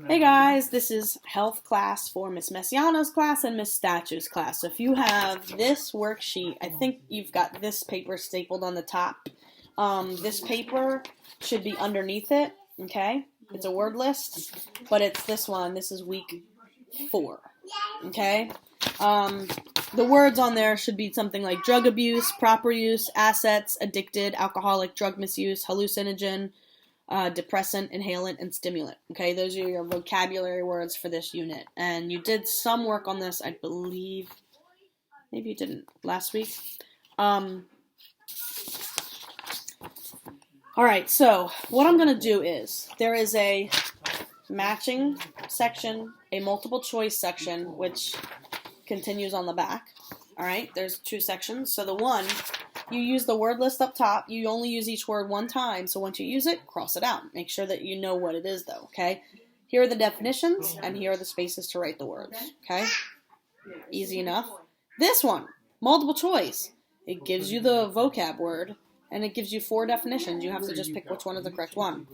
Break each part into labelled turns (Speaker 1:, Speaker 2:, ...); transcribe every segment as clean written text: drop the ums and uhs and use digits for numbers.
Speaker 1: Hey guys, this is health class for Miss Mesiano's class and Miss Statue's class. So if you have this worksheet, I think you've got this paper stapled on the top. This paper should be underneath it, okay? It's a word list, but it's this one. This is week 4, okay? The words on there should be something like drug abuse, proper use, assets, addicted, alcoholic, drug misuse, hallucinogen, depressant, inhalant, and stimulant. Okay, those are your vocabulary words for this unit. And you did some work on this, I believe. Maybe you didn't last week. Alright, so what I'm going to do is, there is a matching section, a multiple choice section, which continues on the back. Alright, there's 2 sections. So the one, you use the word list up top. You only use each word one time, so once you use it, cross it out. Make sure that you know what it is, though, okay? Here are the definitions, and here are the spaces to write the words, okay? Easy enough. This one, multiple choice. It gives you the vocab word, and it gives you 4 definitions. You have to just pick which one is the correct one.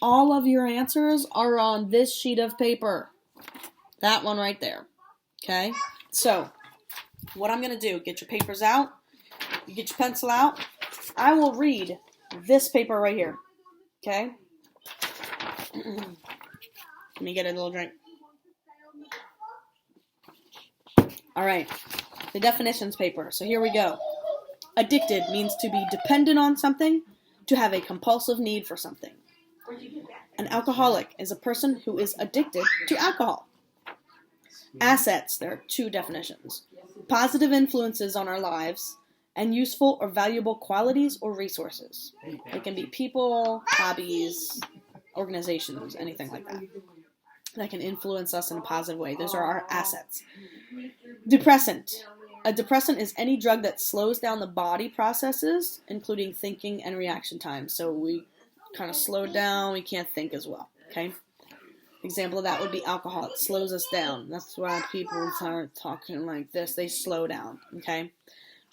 Speaker 1: All of your answers are on this sheet of paper. That one right there, okay? So, what I'm going to do, get your papers out. You get your pencil out. I will read this paper right here. Okay? Let me get a little drink. Alright. The definitions paper. So here we go. Addicted means to be dependent on something, to have a compulsive need for something. An alcoholic is a person who is addicted to alcohol. Assets, there are 2 definitions. Positive influences on our lives, and useful or valuable qualities or resources. They can be people, hobbies, organizations, anything like that. That can influence us in a positive way. Those are our assets. Depressant. A depressant is any drug that slows down the body processes, including thinking and reaction time. So we kind of slow down, we can't think as well, okay? Example of that would be alcohol. It slows us down. That's why people start talking like this. They slow down, okay?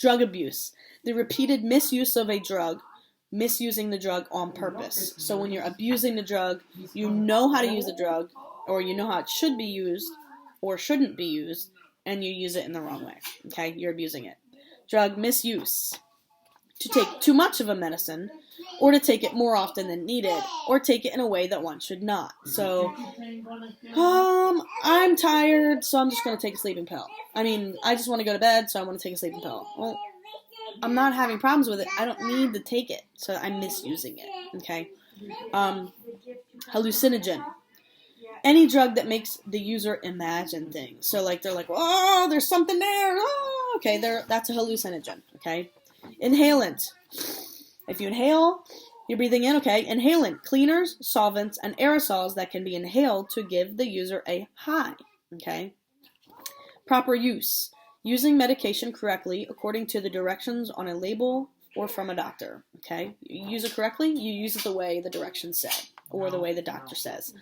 Speaker 1: Drug abuse. The repeated misuse of a drug, misusing the drug on purpose. So when you're abusing the drug, you know how to use the drug, or you know how it should be used, or shouldn't be used, and you use it in the wrong way, okay? You're abusing it. Drug misuse. To take too much of a medicine, or to take it more often than needed, or take it in a way that one should not. So, I'm tired, so I'm just going to take a sleeping pill. I just want to go to bed, so I want to take a sleeping pill. Well, I'm not having problems with it. I don't need to take it, so I'm misusing it, okay? Hallucinogen. Any drug that makes the user imagine things. So, like, they're like, oh, there's something there. Oh, okay, that's a hallucinogen, okay? Inhalant. If you inhale, you're breathing in, okay? Inhalant. Cleaners, solvents, and aerosols that can be inhaled to give the user a high, okay? Proper use. Using medication correctly according to the directions on a label or from a doctor, okay? You use it correctly, you use it the way the directions say, or the way the doctor says.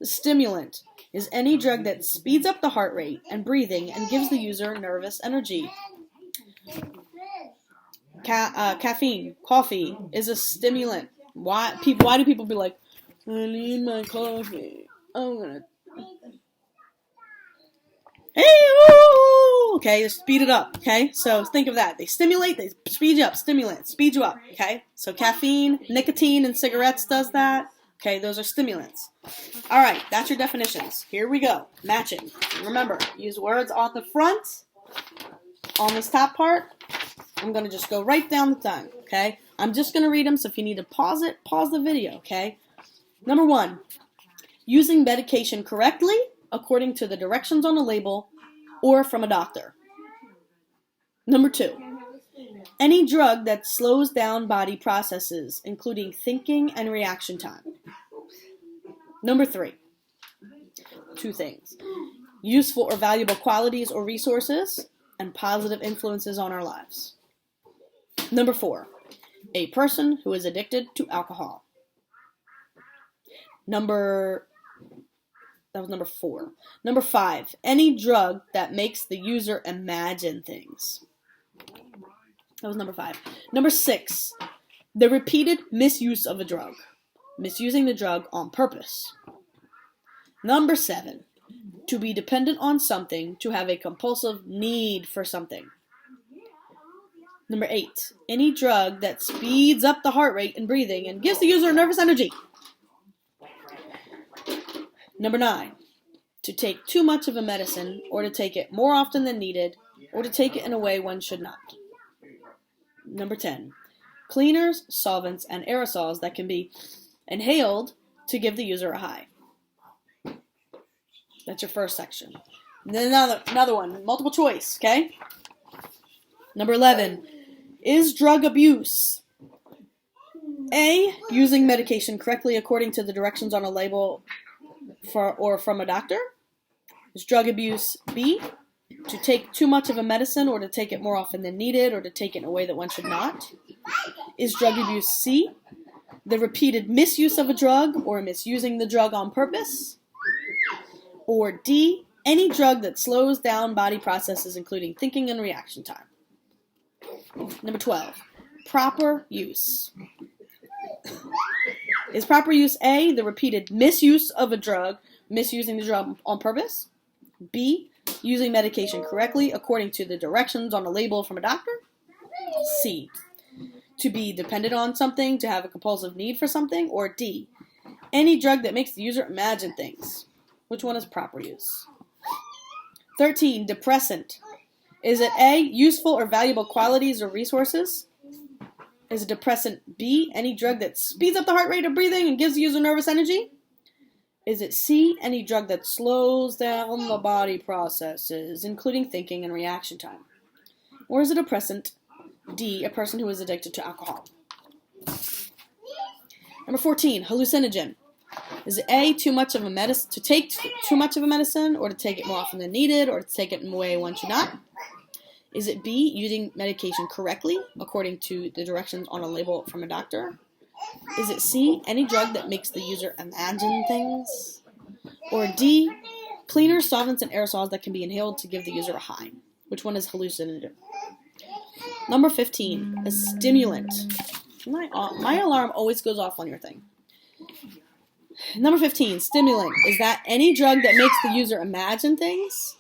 Speaker 1: The stimulant is any drug that speeds up the heart rate and breathing and gives the user nervous energy. Caffeine, coffee, is a stimulant. Why do people be like, I need my coffee. I'm gonna... Hey, okay, just speed it up, okay? So think of that. They stimulate, they speed you up. Stimulant, speed you up, okay? So caffeine, nicotine, and cigarettes does that. Okay, those are stimulants. Alright, that's your definitions. Here we go. Matching. Remember, use words on the front, on this top part. I'm going to just go right down the tongue, okay? I'm just going to read them, so if you need to pause it, pause the video, okay? Number 1, using medication correctly according to the directions on the label or from a doctor. Number 2, any drug that slows down body processes, including thinking and reaction time. Number 3, 2 things. Useful or valuable qualities or resources and positive influences on our lives. Number 4, a person who is addicted to alcohol. That was number 4. Number 5, any drug that makes the user imagine things. That was number 5. Number 6, the repeated misuse of a drug. Misusing the drug on purpose. Number 7. To be dependent on something, to have a compulsive need for something. Number 8. Any drug that speeds up the heart rate and breathing and gives the user nervous energy. Number 9. To take too much of a medicine, or to take it more often than needed, or to take it in a way one should not. Number 10. Cleaners, solvents, and aerosols that can be inhaled to give the user a high. That's your first section. And then another one, multiple choice, okay? Number 11. Is drug abuse A. Using medication correctly according to the directions on a label or from a doctor? Is drug abuse B. To take too much of a medicine, or to take it more often than needed, or to take it in a way that one should not? Is drug abuse C. The repeated misuse of a drug, or misusing the drug on purpose? Or D. Any drug that slows down body processes, including thinking and reaction time? Number 12. Proper use. Is proper use A. The repeated misuse of a drug, misusing the drug on purpose? B. Using medication correctly according to the directions on a label from a doctor? C. To be dependent on something, to have a compulsive need for something? Or D. Any drug that makes the user imagine things? Which one is proper use? 13. Depressant. Is it A. Useful or valuable qualities or resources? Is a depressant B. Any drug that speeds up the heart rate of breathing and gives the user nervous energy? Is it C. Any drug that slows down the body processes, including thinking and reaction time? Or is a depressant D. A person who is addicted to alcohol? Number 14. Hallucinogen. Is it A. Too much of a medicine, to take too much of a medicine, or to take it more often than needed, or to take it in a way one should not? Is it B. Using medication correctly according to the directions on a label from a doctor? Is it C. Any drug that makes the user imagine things? Or D. Cleaners, solvents, and aerosols that can be inhaled to give the user a high? Which one is hallucinogen? Number 15. A stimulant. My alarm always goes off on your thing. Number 15. Stimulant. Is that any drug that makes the user imagine things?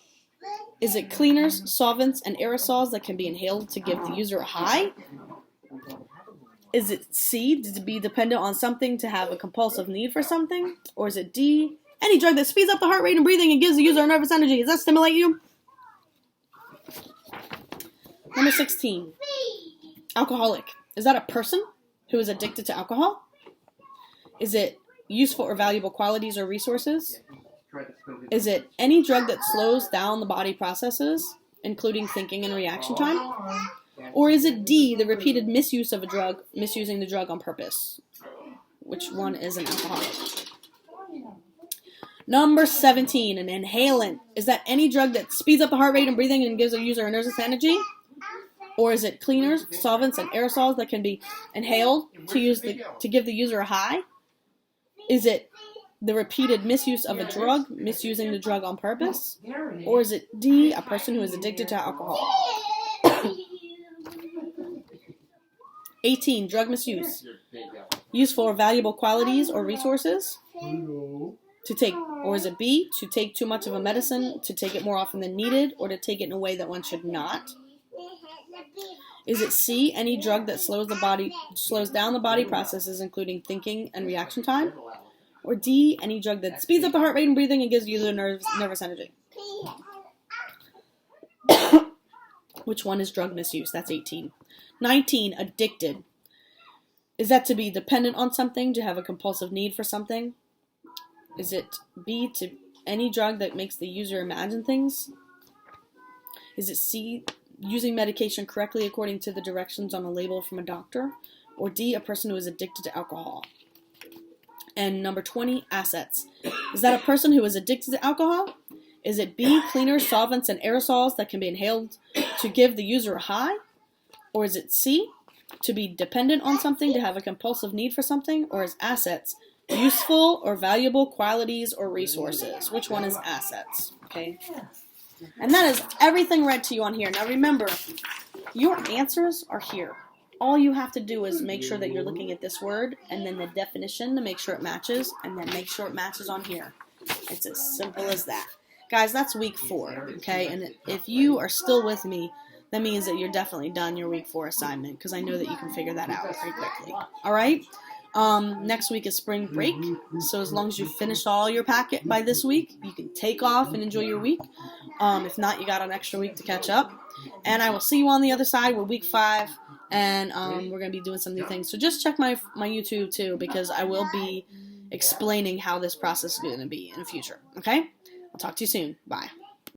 Speaker 1: Is it cleaners, solvents, and aerosols that can be inhaled to give the user a high? Is it C. To be dependent on something, to have a compulsive need for something? Or is it D. Any drug that speeds up the heart rate and breathing and gives the user nervous energy? Does that stimulate you? Number 16. Alcoholic. Is that a person who is addicted to alcohol? Is it useful or valuable qualities or resources? Is it any drug that slows down the body processes, including thinking and reaction time? Or is it D. The repeated misuse of a drug, misusing the drug on purpose? Which one is an alcoholic? Number 17, an inhalant. Is that any drug that speeds up the heart rate and breathing and gives a user nervous energy? Or is it cleaners, solvents, and aerosols that can be inhaled to give the user a high? Is it the repeated misuse of a drug, misusing the drug on purpose? Or is it D. A person who is addicted to alcohol? 18. Drug misuse. Useful or valuable qualities or resources? To take, or is it B. To take too much of a medicine, to take it more often than needed, or to take it in a way that one should not? Is it C. Any drug that slows down the body processes, including thinking and reaction time? Or D. Any drug that speeds up the heart rate and breathing and gives you the nervous energy? Which one is drug misuse? That's 18. 19. Addicted. Is that to be dependent on something, to have a compulsive need for something? Is it B. To any drug that makes the user imagine things? Is it C. Using medication correctly according to the directions on a label from a doctor? Or D. A person who is addicted to alcohol? And number 20, assets. Is that a person who is addicted to alcohol? Is it B. Cleaners, solvents, and aerosols that can be inhaled to give the user a high? Or is it C. To be dependent on something, to have a compulsive need for something? Or is assets useful or valuable qualities or resources? Which one is assets? Okay. And that is everything read to you on here. Now remember, your answers are here. All you have to do is make sure that you're looking at this word and then the definition to make sure it matches, and then make sure it matches on here. It's as simple as that. Guys, that's week 4, okay? And if you are still with me, that means that you're definitely done your week 4 assignment, because I know that you can figure that out pretty quickly. All right? Next week is spring break, so as long as you finished all your packet by this week, you can take off and enjoy your week. If not, you got an extra week to catch up. And I will see you on the other side with week 5, and we're going to be doing some new things. So just check my YouTube too, because I will be explaining how this process is going to be in the future. Okay? I'll talk to you soon. Bye.